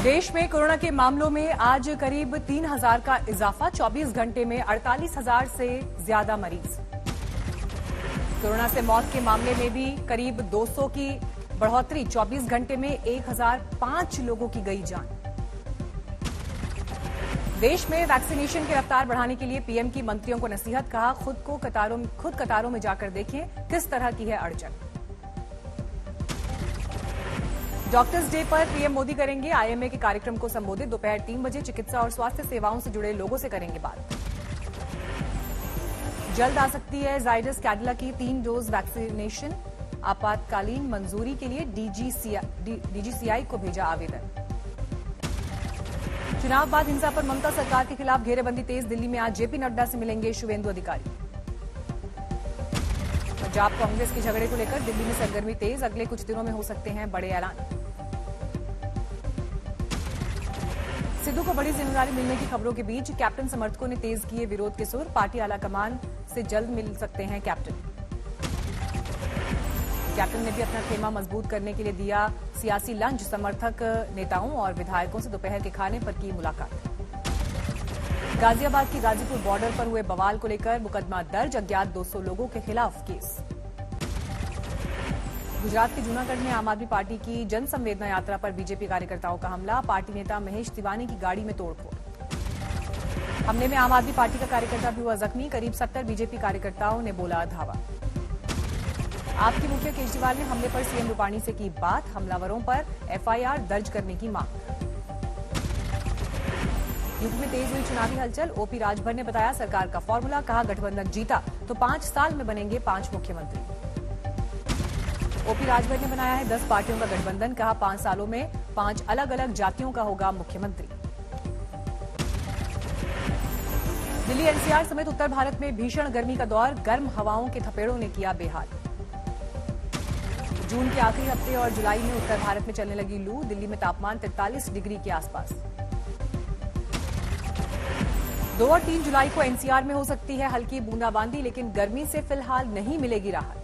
देश में कोरोना के मामलों में आज करीब 3,000 का इजाफा। 24 घंटे में 48,000 से ज्यादा मरीज। कोरोना से मौत के मामले में भी करीब 200 की बढ़ोतरी। 24 घंटे में 1,005 लोगों की गई जान। देश में वैक्सीनेशन की रफ्तार बढ़ाने के लिए पीएम की मंत्रियों को नसीहत। कहा, खुद कतारों में जाकर देखें किस तरह की है अड़चन। डॉक्टर्स डे पर पीएम मोदी करेंगे आईएमए के कार्यक्रम को संबोधित। दोपहर 3 बजे चिकित्सा और स्वास्थ्य सेवाओं से जुड़े लोगों से करेंगे बात। जल्द आ सकती है जाइडस कैडिला की 3 डोज वैक्सीनेशन। आपातकालीन मंजूरी के लिए डीजीसीआई को भेजा आवेदन। चुनाव बाद हिंसा पर ममता सरकार के खिलाफ घेरेबंदी तेज। दिल्ली में आज जेपी नड्डा से मिलेंगे शुवेंदु अधिकारी। पंजाब कांग्रेस के झगड़े को लेकर दिल्ली में सरगर्मी तेज। अगले कुछ दिनों में हो सकते हैं बड़े ऐलान। सिद्धू को बड़ी जिम्मेदारी मिलने की खबरों के बीच कैप्टन समर्थकों ने तेज किए विरोध के सुर। पार्टी आलाकमान से जल्द मिल सकते हैं कैप्टन। कैप्टन ने भी अपना खेमा मजबूत करने के लिए दिया सियासी लंच। समर्थक नेताओं और विधायकों से दोपहर के खाने पर की मुलाकात। गाजियाबाद की गाजीपुर बॉर्डर पर हुए बवाल को लेकर मुकदमा दर्ज। अज्ञात 200 लोगों के खिलाफ केस। गुजरात के जूनागढ़ में आम आदमी पार्टी की जन संवेदना यात्रा पर बीजेपी कार्यकर्ताओं का हमला। पार्टी नेता महेश तिवारी की गाड़ी में तोड़फोड़। हमले में आम आदमी पार्टी का कार्यकर्ता भी हुआ जख्मी। करीब 70 बीजेपी कार्यकर्ताओं ने बोला धावा। आपके मुखिया केजरीवाल ने हमले पर सीएम रूपाणी से की बात। हमलावरों पर एफआईआर दर्ज करने की मांग। यूपी में तेज हुई चुनावी हलचल। ओपी राजभर ने बताया सरकार का फॉर्मूला। कहा, गठबंधन जीता तो 5 साल में बनेंगे 5 मुख्यमंत्री। ओपी राजभर ने बनाया है 10 पार्टियों का गठबंधन। कहा, 5 सालों में 5 अलग अलग जातियों का होगा मुख्यमंत्री। दिल्ली एनसीआर समेत उत्तर भारत में भीषण गर्मी का दौर। गर्म हवाओं के थपेड़ों ने किया बेहाल। जून के आखिरी हफ्ते और जुलाई में उत्तर भारत में चलने लगी लू। दिल्ली में तापमान 43 डिग्री के आसपास। 2 और 3 जुलाई को एनसीआर में हो सकती है हल्की बूंदाबांदी, लेकिन गर्मी से फिलहाल नहीं मिलेगी राहत।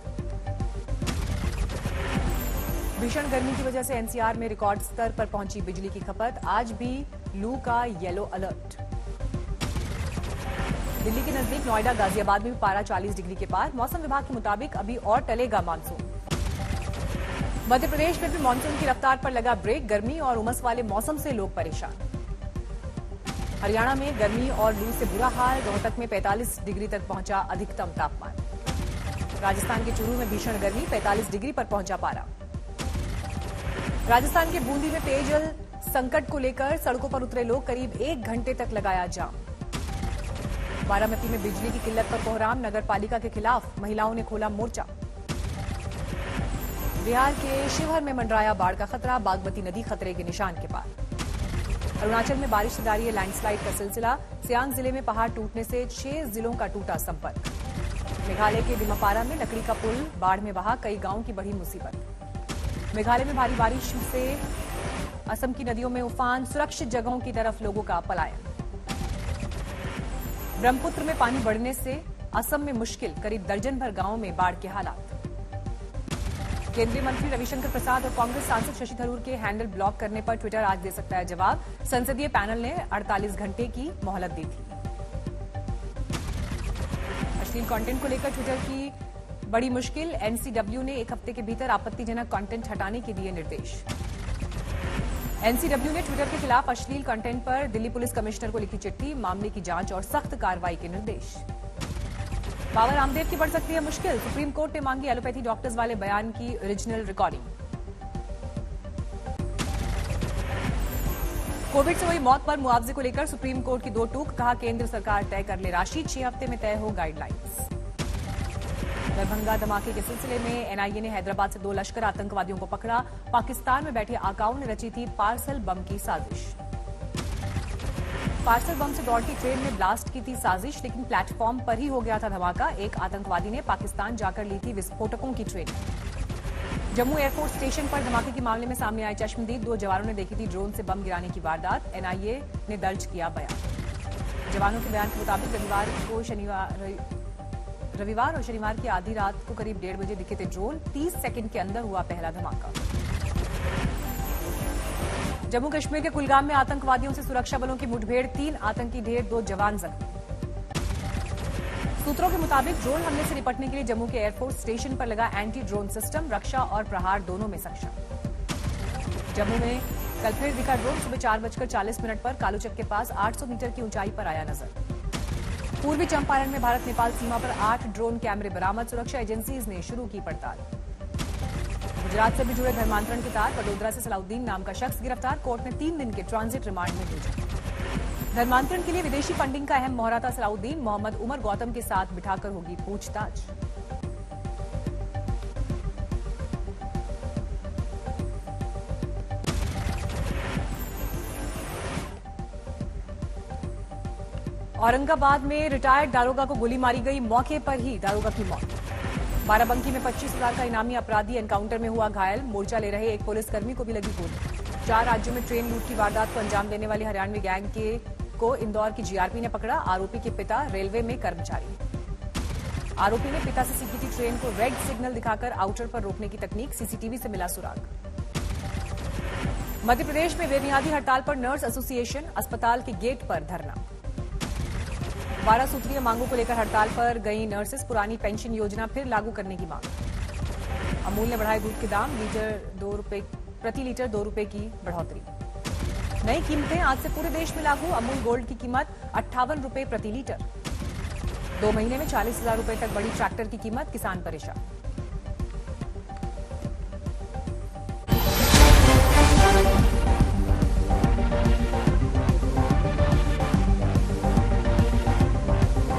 भीषण गर्मी की वजह से एनसीआर में रिकॉर्ड स्तर पर पहुंची बिजली की खपत। आज भी लू का येलो अलर्ट। दिल्ली के नजदीक नोएडा गाजियाबाद में भी पारा 40 डिग्री के पार। मौसम विभाग के मुताबिक अभी और टलेगा मानसून। मध्य प्रदेश में भी मानसून की रफ्तार पर लगा ब्रेक। गर्मी और उमस वाले मौसम से लोग परेशान। हरियाणा में गर्मी और लू से बुरा हाल। रोहतक में 45 डिग्री तक पहुंचा अधिकतम तापमान। राजस्थान के चूरू में भीषण गर्मी। 45 डिग्री पर पहुंचा पारा। राजस्थान के बूंदी में पेयजल संकट को लेकर सड़कों पर उतरे लोग। करीब 1 घंटे तक लगाया जाम। बारामती में बिजली की किल्लत पर कोहराम। नगर पालिका के खिलाफ महिलाओं ने खोला मोर्चा। बिहार के शिवहर में मंडराया बाढ़ का खतरा। बागमती नदी खतरे के निशान के पार। अरुणाचल में बारिश से जारी है लैंडस्लाइड का सिलसिला। सियांग जिले में पहाड़ टूटने से 6 जिलों का टूटा संपर्क। मेघालय के डिमापारा में लकड़ी का पुल बाढ़ में बहा। कई गांवों की बढ़ी मुसीबत। मेघालय में भारी बारिश से असम की नदियों में उफान। सुरक्षित जगहों की तरफ लोगों का पलायन। ब्रह्मपुत्र में पानी बढ़ने से असम में मुश्किल। करीब दर्जन भर गांवों में बाढ़ के हालात। केंद्रीय मंत्री रविशंकर प्रसाद और कांग्रेस सांसद शशि थरूर के हैंडल ब्लॉक करने पर ट्विटर आज दे सकता है जवाब। संसदीय पैनल ने 48 घंटे की मोहलत दी थी। अश्लील कंटेंट को लेकर ट्विटर की बड़ी मुश्किल। एनसीडब्ल्यू ने 1 हफ्ते के भीतर आपत्तिजनक कंटेंट हटाने के दिए निर्देश। एनसीडब्ल्यू ने ट्विटर के खिलाफ अश्लील कंटेंट पर दिल्ली पुलिस कमिश्नर को लिखी चिट्ठी। मामले की जांच और सख्त कार्रवाई के निर्देश। बाबा रामदेव की बढ़ सकती है मुश्किल। सुप्रीम कोर्ट ने मांगी एलोपैथी डॉक्टर्स वाले बयान की ओरिजिनल रिकॉर्डिंग। कोविड से हुई मौत पर मुआवजे को लेकर सुप्रीम कोर्ट की 2 टूक। कहा, केंद्र सरकार तय कर ले राशि। 6 हफ्ते में तय हो गाइडलाइंस। दरभंगा धमाके के सिलसिले में एनआईए ने हैदराबाद से 2 लश्कर आतंकवादियों को पकड़ा। पाकिस्तान में बैठे आकाओं ने रची थी पार्सल बम की साजिश। पार्सल बम से दौड़ती ट्रेन में ब्लास्ट की थी साजिश, लेकिन प्लेटफॉर्म पर ही हो गया था धमाका। एक आतंकवादी ने पाकिस्तान जाकर ली थी विस्फोटकों की ट्रेन। जम्मू एयरपोर्ट स्टेशन पर धमाके के मामले में सामने आए चश्मदीद। 2 जवानों ने देखी थी ड्रोन से बम गिराने की वारदात। एनआईए ने दर्ज किया बयान। जवानों के बयान के मुताबिक रविवार और शनिवार की आधी रात को करीब 1:30 बजे दिखे थे ड्रोन। 30 सेकंड के अंदर हुआ पहला धमाका। जम्मू कश्मीर के कुलगाम में आतंकवादियों से सुरक्षा बलों की मुठभेड़, 3 आतंकी ढेर, 2 जवान जख्मी। सूत्रों के मुताबिक ड्रोन हमले से निपटने के लिए जम्मू के एयरफोर्स स्टेशन पर लगा एंटी ड्रोन सिस्टम रक्षा और प्रहार दोनों में सक्षम। जम्मू में कल फिर दिखा ड्रोन, सुबह 4:40 पर कालूचक के पास 800 मीटर की ऊंचाई पर आया नजर। पूर्वी चंपारण में भारत नेपाल सीमा पर 8 ड्रोन कैमरे बरामद, सुरक्षा एजेंसीज ने शुरू की पड़ताल। गुजरात से भी जुड़े धर्मांतरण के तार, वडोदरा से सलाउद्दीन नाम का शख्स गिरफ्तार, कोर्ट ने 3 दिन के ट्रांजिट रिमांड में भेजा। धर्मांतरण के लिए विदेशी फंडिंग का अहम मोहरा था सलाउद्दीन, मोहम्मद उमर गौतम के साथ बिठाकर होगी पूछताछ। औरंगाबाद में रिटायर्ड दारोगा को गोली मारी गई, मौके पर ही दारोगा की मौत। बाराबंकी में 25,000 का इनामी अपराधी एनकाउंटर में हुआ घायल, मोर्चा ले रहे एक पुलिसकर्मी को भी लगी गोली। 4 राज्यों में ट्रेन लूट की वारदात को अंजाम देने वाली हरियाणवी गैंग को इंदौर की जीआरपी ने पकड़ा। आरोपी के पिता रेलवे में कर्मचारी। आरोपी ने पिता से सीखी थी ट्रेन को रेड सिग्नल दिखाकर आउटर पर रोकने की तकनीक, सीसीटीवी से मिला सुराग। मध्य प्रदेश में बेबुनियादी हड़ताल पर नर्स एसोसिएशन, अस्पताल के गेट पर धरना। 12 सूत्रीय मांगों को लेकर हड़ताल पर गई नर्सेस, पुरानी पेंशन योजना फिर लागू करने की मांग। अमूल ने बढ़ाए दूध के दाम, प्रति लीटर 2 रुपए की बढ़ोतरी। नई कीमतें आज से पूरे देश में लागू, अमूल गोल्ड की कीमत 58 रुपए प्रति लीटर। 2 महीने में 40,000 रुपए तक बढ़ी ट्रैक्टर की कीमत, किसान परेशान।